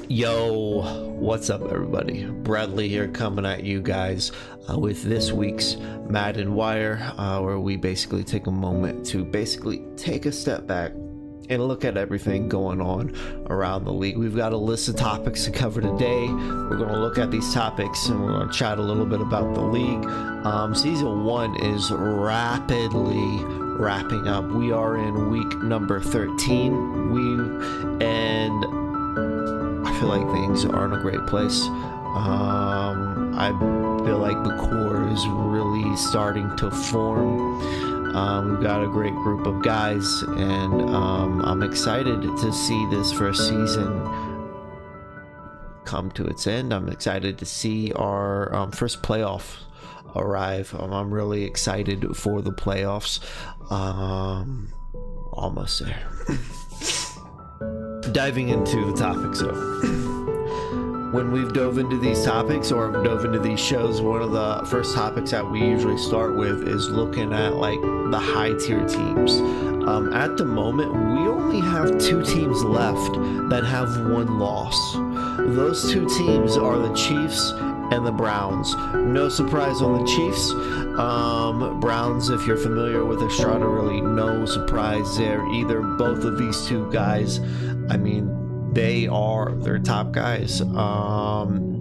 Yo, what's up everybody? Bradley here coming at you guys with this week's Madden Wire, where we basically take a moment to take a step back and look at everything going on around the league. We've got a list of topics to cover today. We're going to look at these topics and we're going to chat a little bit about the league. Season 1 is rapidly wrapping up. We are in week number 13. And I feel like things are in a great place. I feel like the core is really starting to form. We've got a great group of guys, and I'm excited to see this first season come to its end. I'm excited to see our first playoff arrive. I'm really excited for the playoffs. Almost there. Diving into the topics though. When we've dove into these topics or dove into these shows, one of the first topics that we usually start with is looking at like the high tier teams. At the moment, we only have 2 teams left that have 1 loss. Those 2 teams are the Chiefs and the Browns. No surprise on the Chiefs. Browns, if you're familiar with Estrada, really no surprise there either. Both of these 2 guys, I mean, they're top guys.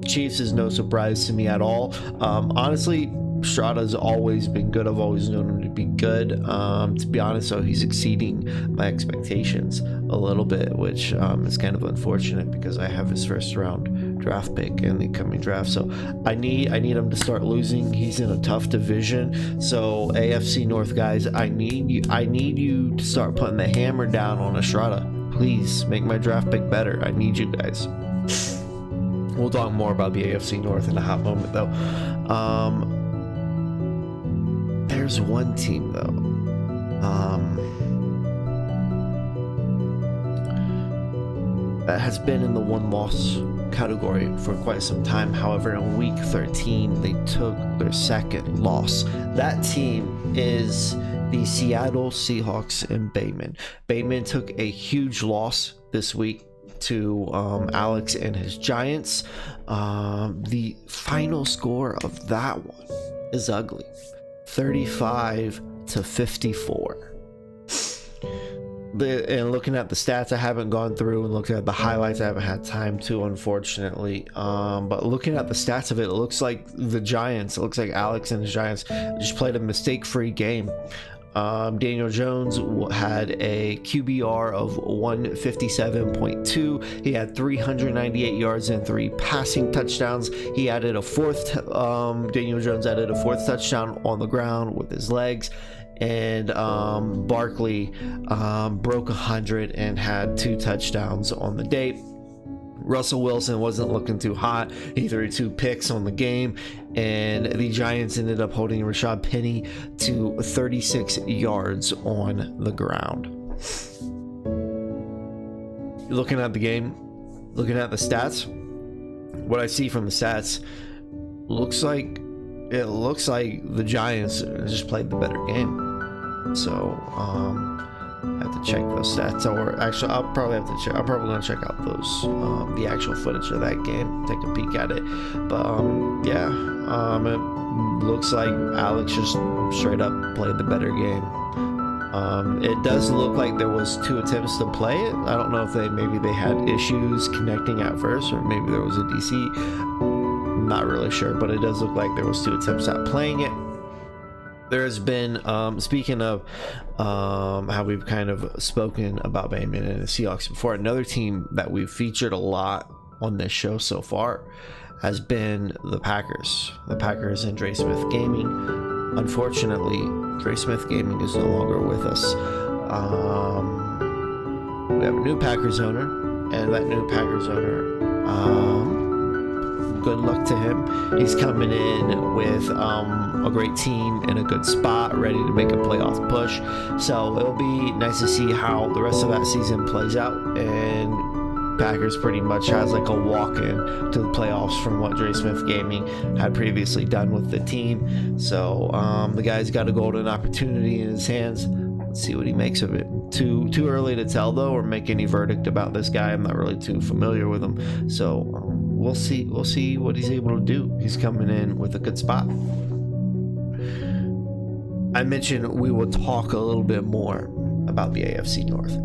Chiefs is no surprise to me at all. Honestly, Strada's always been good. I've always known him to be good. To be honest, so he's exceeding my expectations a little bit, which is kind of unfortunate because I have his first round draft pick in the coming draft. So I need him to start losing. He's in a tough division. So AFC North guys, I need you to start putting the hammer down on Estrada. Please make my draft pick better. I need you guys. We'll talk more about the AFC North in a hot moment though. There's one team though. That has been in the 1 loss category for quite some time. However, in week 13, they took their 2nd loss. That team is the Seattle Seahawks and Bateman. Bateman took a huge loss this week to Alex and his Giants. The final score of that one is ugly. 35-54. And looking at the stats, I haven't gone through and looked at the highlights. I haven't had time to, unfortunately. But looking at the stats of it, it looks like the Giants, it looks like Alex and his Giants just played a mistake-free game. Daniel Jones had a QBR of 157.2. He had 398 yards and 3 passing touchdowns. He added a 4th. Daniel Jones added a 4th touchdown on the ground with his legs. And Barkley broke 100 and had 2 touchdowns on the day. Russell Wilson wasn't looking too hot. He threw 2 picks on the game, and the Giants ended up holding Rashad Penny to 36 yards on the ground. Looking at the game, looking at the stats, what I see from the stats looks like the Giants just played the better game. So I have to check those stats, or actually I'll probably gonna check out those the actual footage of that game, take a peek at it. But it looks like Alex just straight up played the better game. It does look like there was 2 attempts to play it. I don't know if they had issues connecting at first, or maybe there was a DC. I'm not really sure, but it does look like there was 2 attempts at playing it. There has been, speaking of how we've kind of spoken about Bateman and the Seahawks before, another team that we've featured a lot on this show so far has been the Packers. The Packers and Dre Smith Gaming. Unfortunately, Dre Smith Gaming is no longer with us. We have a new Packers owner, and that new Packers owner, good luck to him. He's coming in with a great team in a good spot, ready to make a playoff push. So it'll be nice to see how the rest of that season plays out. And Packers pretty much has like a walk-in to the playoffs from what Dre Smith Gaming had previously done with the team. So the guy's got a golden opportunity in his hands. Let's see what he makes of it. Too early to tell though, or make any verdict about this guy. I'm not really too familiar with him, so we'll see what he's able to do. He's coming in with a good spot. I mentioned we will talk a little bit more about the AFC North.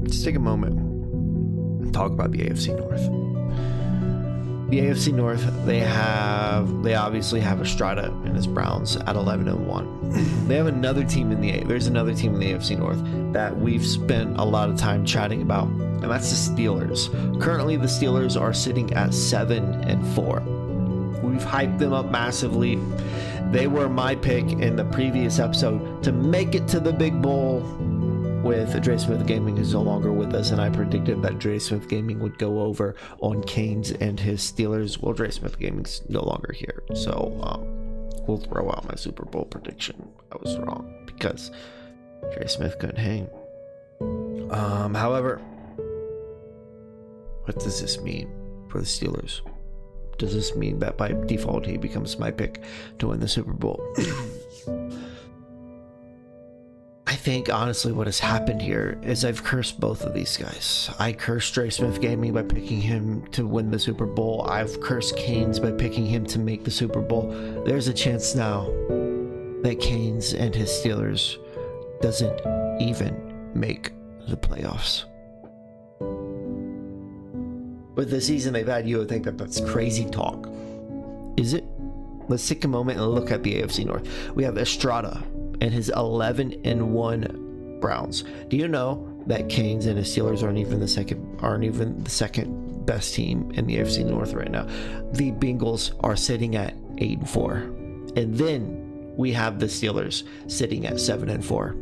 Just take a moment and talk about the AFC North. The AFC North, they obviously have Estrada and his Browns at 11-1. They have another team there's another team in the AFC North that we've spent a lot of time chatting about, and that's the Steelers. Currently, the Steelers are sitting at 7-4. We've hyped them up massively. They were my pick in the previous episode to make it to the Big Bowl. With Dre Smith Gaming, who's no longer with us, and I predicted that Dre Smith Gaming would go over on Canes and his Steelers. Well, Dre Smith Gaming's no longer here, so we'll throw out my Super Bowl prediction. I was wrong because Dre Smith couldn't hang. However, what does this mean for the Steelers? Does this mean that by default he becomes my pick to win the Super Bowl? I think honestly what has happened here is I've cursed both of these guys. I cursed Dre Smith Gaming by picking him to win the Super Bowl. I've cursed Canes by picking him to make the Super Bowl. There's a chance now that Canes and his Steelers doesn't even make the playoffs. With the season they've had, you would think that that's crazy talk. Is it? Let's take a moment and look at the AFC North. We have Estrada and his 11-1 Browns. Do you know that Canes and his Steelers aren't even the second best team in the AFC North right now? The Bengals are sitting at 8-4, and then we have the Steelers sitting at 7-4,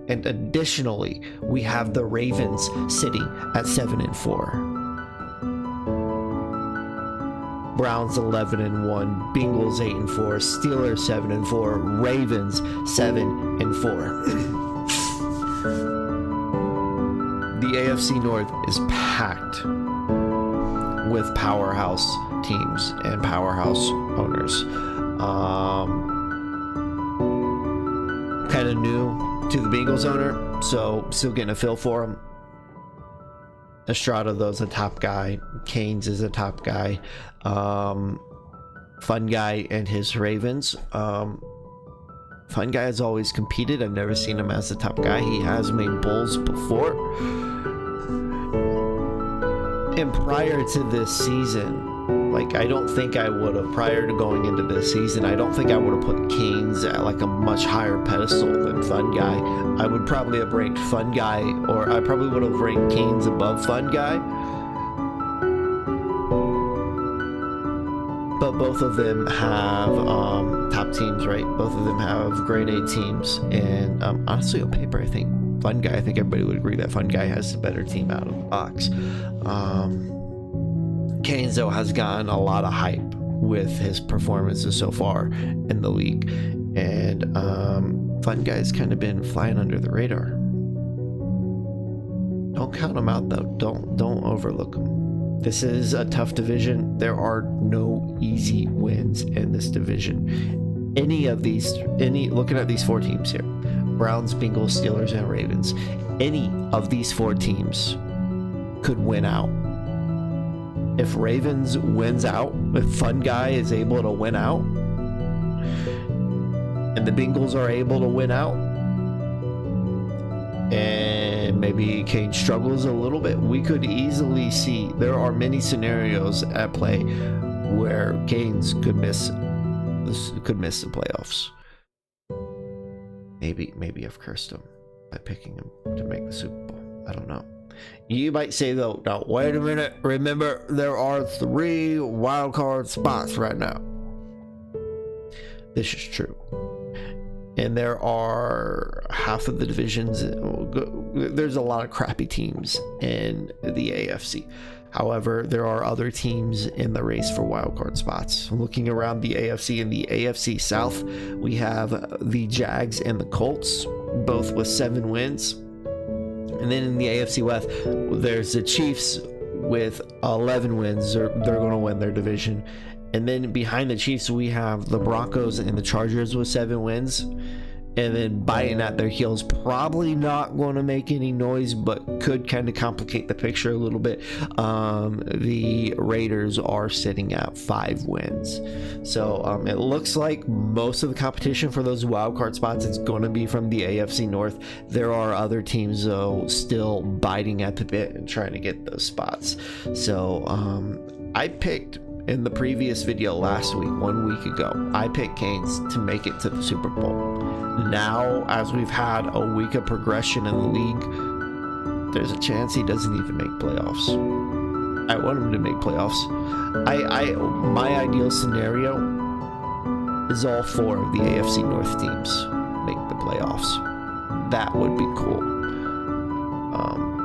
and additionally we have the Ravens sitting at 7-4. Browns 11-1, Bengals 8-4, Steelers 7-4, Ravens 7-4. The AFC North is packed with powerhouse teams and powerhouse owners. Kind of new to the Bengals owner, so still getting a feel for him. Estrada, though, is a top guy. Canes is a top guy. Fun Guy and his Ravens. Fun Guy has always competed. I've never seen him as the top guy. He has made bowls before. And prior to this season, I don't think I would have, prior to going into this season, I don't think I would have put Canes at a much higher pedestal than Fun Guy. I would probably have ranked Fun Guy, or I probably would have ranked Canes above Fun Guy. But both of them have top teams, right? Both of them have grade A teams. And honestly, on paper, I think Fun Guy, I think everybody would agree that Fun Guy has the better team out of the box. Canes, though, has gotten a lot of hype with his performances so far in the league. And Fun Guy's kind of been flying under the radar. Don't count him out, though. Don't overlook him. This is a tough division. There are no easy wins in this division. Looking at these four teams here, Browns, Bengals, Steelers, and Ravens, any of these four teams could win out. If Ravens wins out, if Fun Guy is able to win out, and the Bengals are able to win out, and maybe Kane struggles a little bit, we could easily see there are many scenarios at play where Canes could miss the playoffs. Maybe I've cursed him by picking him to make the Super Bowl. I don't know. You might say, though, now wait a minute, remember there are 3 wild card spots right now. This is true. And there are half of the divisions, there's a lot of crappy teams in the AFC. However, there are other teams in the race for wildcard spots. Looking around the AFC, in the AFC South, we have the Jags and the Colts, both with 7 wins. And then in the AFC West, there's the Chiefs with 11 wins. They're going to win their division. And then behind the Chiefs, we have the Broncos and the Chargers with 7 wins. and then biting at their heels. Probably not going to make any noise, but could kind of complicate the picture a little bit. The Raiders are sitting at 5 wins. So it looks like most of the competition for those wild card spots is going to be from the AFC North. There are other teams, though, still biting at the bit and trying to get those spots. So I picked in the previous video last week, 1 week ago, I picked Canes to make it to the Super Bowl. Now, as we've had a week of progression in the league, there's a chance he doesn't even make playoffs. I want him to make playoffs. My ideal scenario is all 4 of the AFC North teams make the playoffs. That would be cool.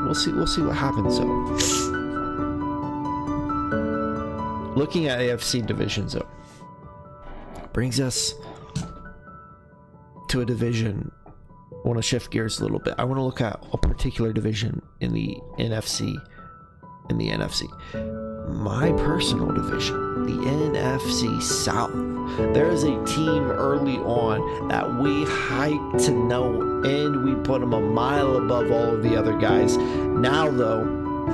We'll see what happens though. Looking at AFC divisions though, brings us to a division. I want to shift gears a little bit. I want to look at a particular division in the NFC. My personal division, the NFC South. There is a team early on that we hyped to no end. We put him a mile above all of the other guys. Now though,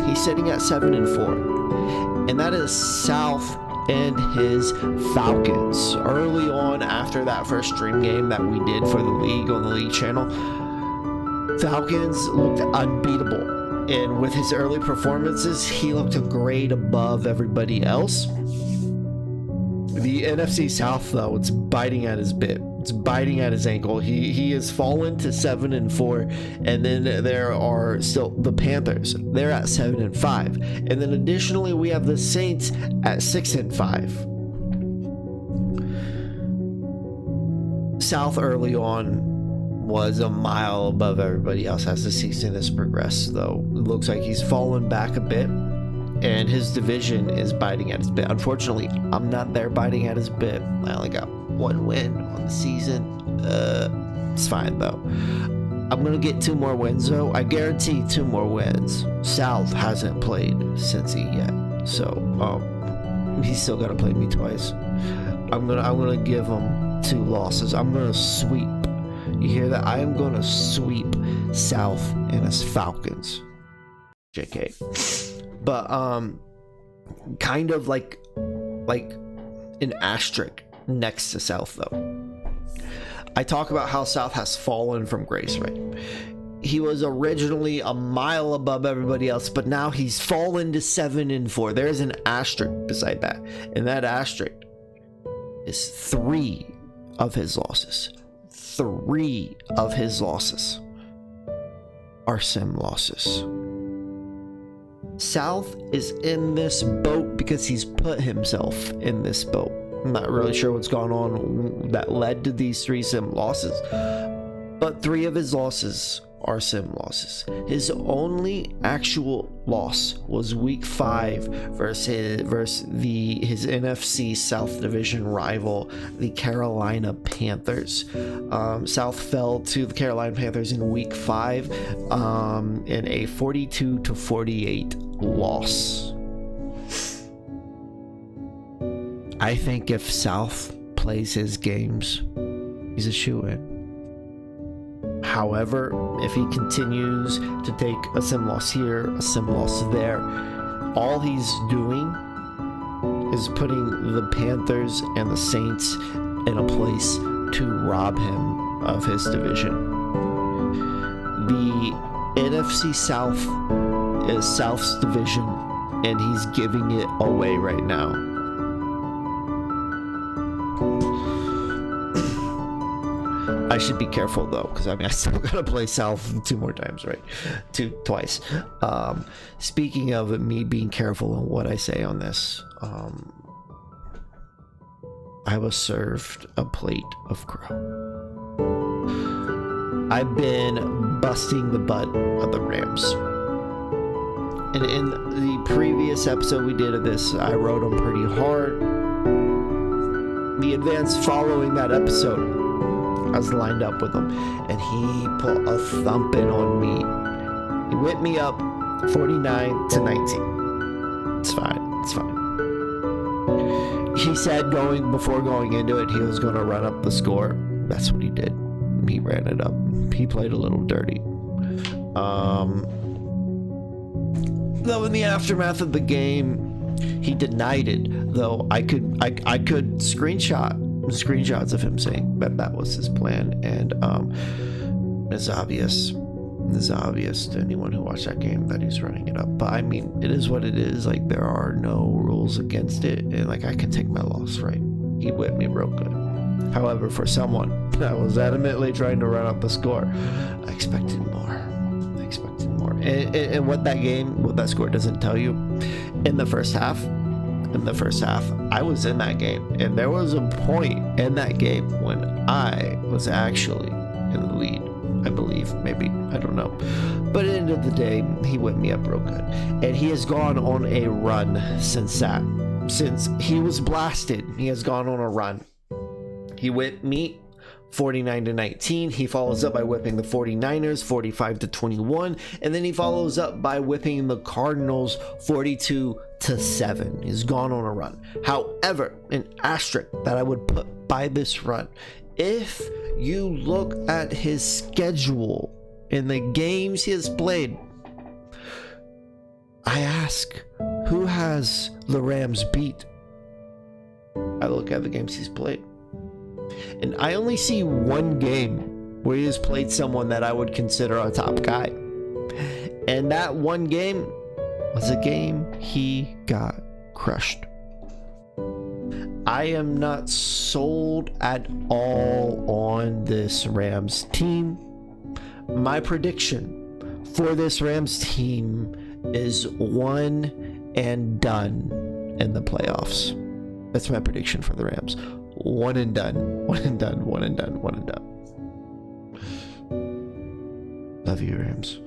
he's sitting at 7-4, and that is South and his Falcons. Early on, after that first stream game that we did for the league on the league channel, Falcons looked unbeatable, and with his early performances, he looked a grade above everybody else. The NFC South, though, it's biting at his bit. It's biting at his ankle. He has fallen to 7-4, and then there are still the Panthers. They're at 7-5, and then additionally we have the Saints at 6-5. South early on was a mile above everybody else as the season has progressed, though. It looks like he's fallen back a bit, and his division is biting at his bit. Unfortunately, I'm not there biting at his bit. I only got 1 win on the season. It's fine though. I'm gonna get 2 more wins though. I guarantee 2 more wins. South hasn't played Cincy yet, so he's still gotta play me twice. I'm gonna give him 2 losses. I'm gonna sweep. You hear that? I am gonna sweep South and his Falcons. JK. But kind of like an asterisk next to South though. I talk about how South has fallen from grace, right? He was originally a mile above everybody else, but now he's fallen to 7-4. There's an asterisk beside that, and that asterisk is 3 of his losses. 3 of his losses are sim losses. South is in this boat because he's put himself in this boat. I'm not really sure what's gone on that led to these 3 sim losses, but 3 of his losses are sim losses. His only actual loss was week 5 versus his NFC South division rival, the Carolina Panthers. South fell to the Carolina Panthers in week 5 in a 42-48 loss. I think if South plays his games, he's a shoo-in. However, if he continues to take a sim loss here, a sim loss there, all he's doing is putting the Panthers and the Saints in a place to rob him of his division. The NFC South is South's division, and he's giving it away right now. I should be careful though, because I still gotta play South 2 more times, right? Twice. Speaking of me being careful on what I say on this, I was served a plate of crow. I've been busting the butt of the Rams, and in the previous episode we did of this, I rode them pretty hard. The advance following that episode, I was lined up with him, and he put a thumping on me. He whipped me up 49-19. It's fine. He said before going into it, he was going to run up the score. That's what he did. he ran it up. He played a little dirty. Though in the aftermath of the game, he denied it. Though I could screenshots of him saying that was his plan, and it's obvious to anyone who watched that game that he's running it up. But I mean, it is what it is. Like, there are no rules against it, and like, I can take my loss, right? He whipped me real good. However, for someone that was adamantly trying to run up the score, I expected more. And what that score doesn't tell you, in the first half, I was in that game, and there was a point in that game when I was actually in the lead. I believe, maybe, I don't know. But at the end of the day, he whipped me up real good. And he has gone on a run since that. Since he was blasted, he has gone on a run. He whipped me 49-19. He follows up by whipping the 49ers 45-21. And then he follows up by whipping the Cardinals 42-7. He's gone on a run. However, an asterisk that I would put by this run, if you look at his schedule in the games he has played, I ask, who has the Rams beat? I look at the games he's played, and I only see one game where he has played someone that I would consider a top guy. And that one game was a game he got crushed. I am not sold at all on this Rams team. My prediction for this Rams team is 1 and done in the playoffs. That's my prediction for the Rams. 1 and done. 1 and done. 1 and done. 1 and done. Love you, Rams.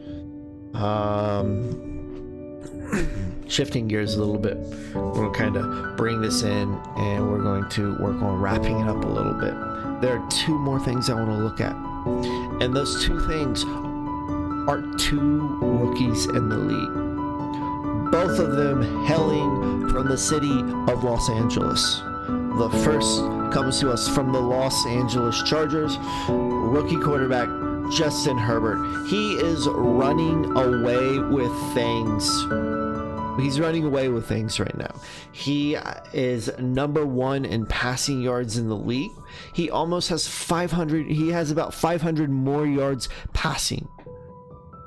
Shifting gears a little bit, we're going to kind of bring this in, and we're going to work on wrapping it up a little bit. There are 2 more things I want to look at, and those 2 things are 2 rookies in the league, both of them hailing from the city of Los Angeles. The first comes to us from the Los Angeles Chargers, rookie quarterback Justin Herbert. He is running away with things. He's running away with things right now. He is number 1 in passing yards in the league. He almost has 500. He has about 500 more yards passing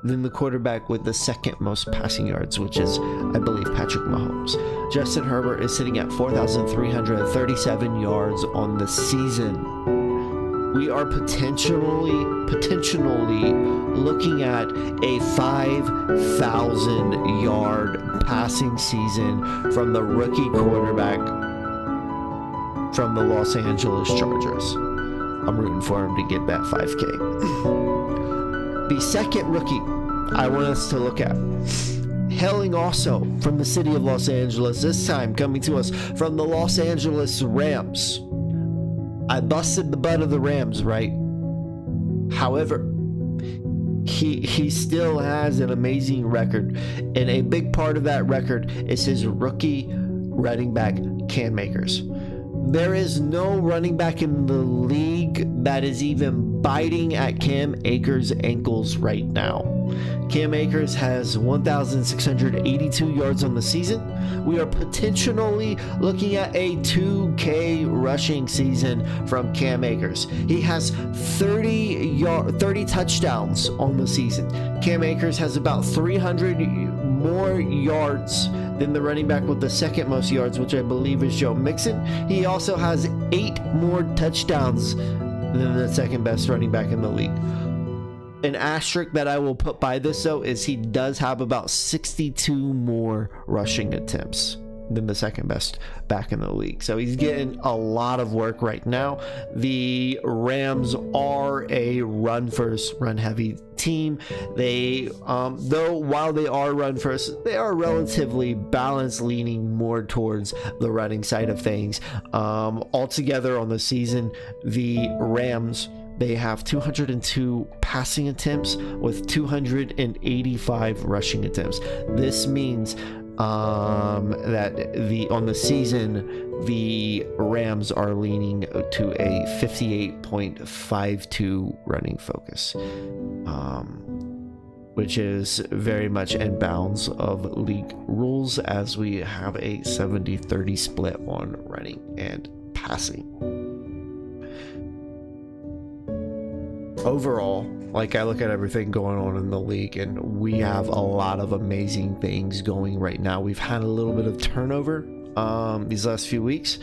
than the quarterback with the second most passing yards, which is, I believe, Patrick Mahomes. Justin Herbert is sitting at 4,337 yards on the season. We are potentially looking at a 5,000 yard passing season from the rookie quarterback from the Los Angeles Chargers. I'm rooting for him to get that 5K. The second rookie I want us to look at, hailing also from the city of Los Angeles, this time coming to us from the Los Angeles Rams. I busted the butt of the Rams, right? However, he still has an amazing record, and a big part of that record is his rookie running back, Cam Akers. There is no running back in the league that is even biting at Cam Akers' ankles right now. Cam Akers has 1,682 yards on the season. We are potentially looking at a 2K rushing season from Cam Akers. He has 30 touchdowns on the season. Cam Akers has about 300 more yards than the running back with the second most yards, which I believe is Joe Mixon. He also has 8 more touchdowns than the second best running back in the league. An asterisk that I will put by this, though, is he does have about 62 more rushing attempts than the second best back in the league. So he's getting a lot of work right now. The Rams are a run first, run heavy team. They, though while they are run first, they are relatively balanced, leaning more towards the running side of things. Altogether on the season, the Rams, they have 202 passing attempts with 285 rushing attempts. This means that on the season, the Rams are leaning to a 58.52 running focus, which is very much in bounds of league rules, as we have a 70-30 split on running and passing. Overall, like, I look at everything going on in the league, and we have a lot of amazing things going right now. We've had a little bit of turnover these last few weeks,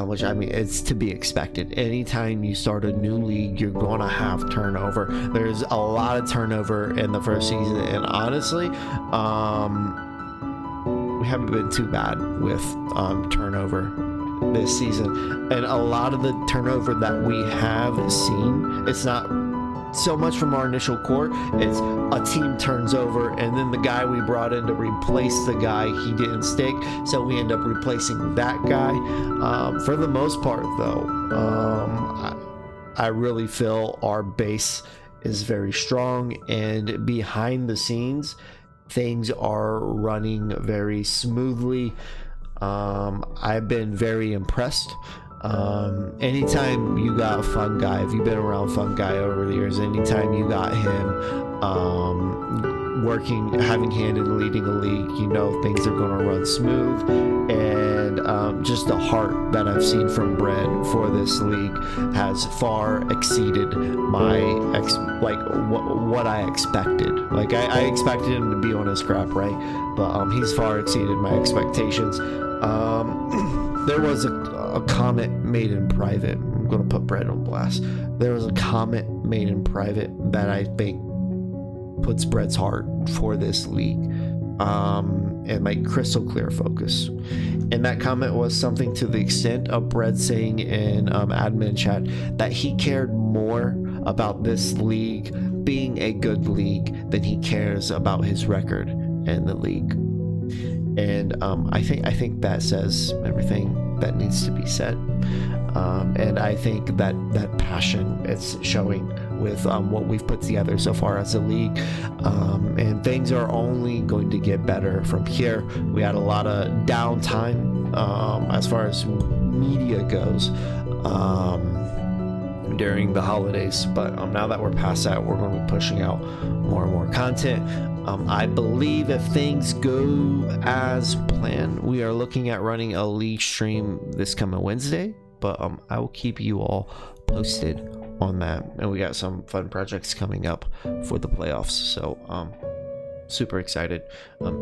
which, I mean, it's to be expected. Anytime you start a new league, you're gonna have turnover. There's a lot of turnover in the first season, and honestly, we haven't been too bad with turnover this season. And a lot of the turnover that we have seen, it's not so much from our initial core. It's a team turns over, and then the guy we brought in to replace the guy, he didn't stick, so we end up replacing that guy. For the most part, though, I really feel our base is very strong, and behind the scenes, things are running very smoothly. I've been very impressed. Anytime you got a Fun Guy, if you've been around Fun Guy over the years, anytime you got him working, having hand in leading a league, you know things are going to run smooth. And just the heart that I've seen from Brad for this league has far exceeded my what I expected. Like, I expected him to be on his scrap, right? But he's far exceeded my expectations. There was a comment made in private. I'm going to put Brett on blast. There was a comment made in private that I think puts Brett's heart for this league and my crystal clear focus. And that comment was something to the extent of Brett saying in admin chat that he cared more about this league being a good league than he cares about his record in the league. And I think that says everything that needs to be said. And I think that passion is showing with what we've put together so far as a league. And things are only going to get better from here. We had a lot of downtime as far as media goes during the holidays, but now that we're past that, we're going to be pushing out more and more content. I believe if things go as planned, we are looking at running a league stream this coming Wednesday, but I will keep you all posted on that. And we got some fun projects coming up for the playoffs, so super excited.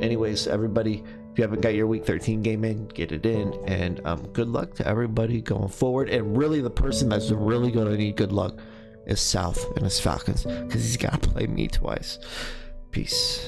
Anyways, everybody, if you haven't got your week 13 game in, get it in, and good luck to everybody going forward. And really, the person that's really going to need good luck is South and his Falcons, because he's got to play me twice. Peace.